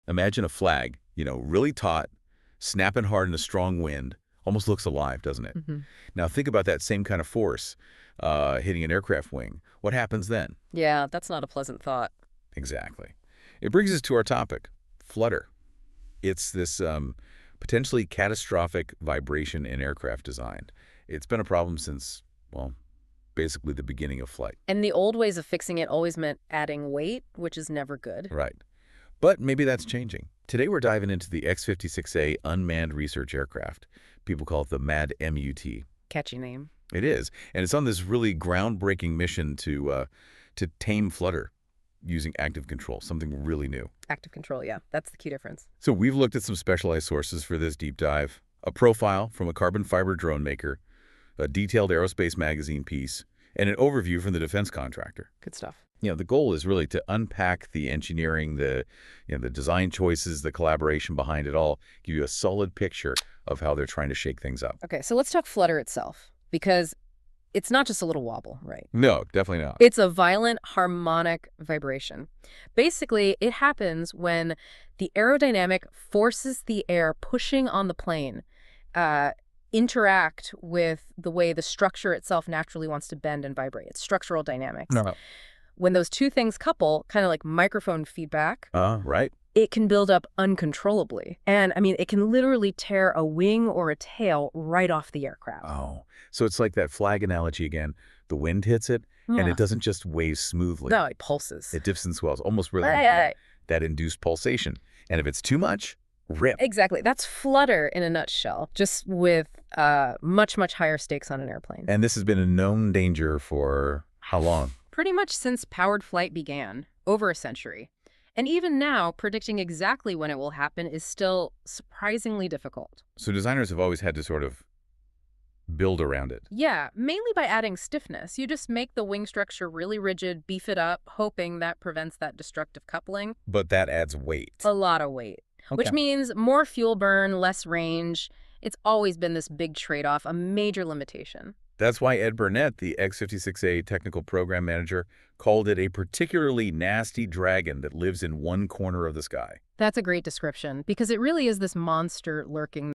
Imagine a flag, really taut, snapping hard in a strong wind. Almost looks alive, doesn't it? Hmm. Now think about that same kind of force hitting an aircraft wing. What happens then? Yeah, that's not a pleasant thought. Exactly. It brings us to our topic, flutter. It's this potentially catastrophic vibration in aircraft design. It's been a problem since, well, basically the beginning of flight. And the old ways of fixing it always meant adding weight, which is never good. Right. But maybe that's changing. Today we're diving into the X56A unmanned research aircraft. People call it the MAD-MUT. Catchy name. It is. And it's on this really groundbreaking mission to tame flutter using active control, something really new. Active control, yeah. That's the key difference. So we've looked at some specialized sources for this deep dive, a profile from a carbon fiber drone maker, a detailed aerospace magazine piece, and an overview from the defense contractor. Good stuff. The goal is really to unpack the engineering, the design choices, the collaboration behind it all, give you a solid picture of how they're trying to shake things up. Okay, so let's talk flutter itself, because it's not just a little wobble, right? No, definitely not. It's a violent harmonic vibration. Basically, it happens when the aerodynamic forces the air pushing on the plane interact with the way the structure itself naturally wants to bend and vibrate. It's structural dynamics. No. When those two things couple, kind of like microphone feedback, Right. it can build up uncontrollably. And, I mean, it can literally tear a wing or a tail right off the aircraft. Oh, so it's like that flag analogy again. The wind hits it, and Yeah. it doesn't just wave smoothly. No, it pulses. It dips and swells, almost really Aye. that induced pulsation. And if it's too much, rip. Exactly. That's flutter in a nutshell, just with much, much higher stakes on an airplane. And this has been a known danger for how long? Pretty much since powered flight began, over a century. And even now, predicting exactly when it will happen is still surprisingly difficult. So designers have always had to sort of build around it. Yeah, mainly by adding stiffness. You just make the wing structure really rigid, beef it up, hoping that prevents that destructive coupling. But that adds weight. A lot of weight, which Okay. means more fuel burn, less range. It's always been this big trade-off, a major limitation. That's why Ed Burnett, the X56A technical program manager, called it a particularly nasty dragon that lives in one corner of the sky. That's a great description, because it really is this monster lurking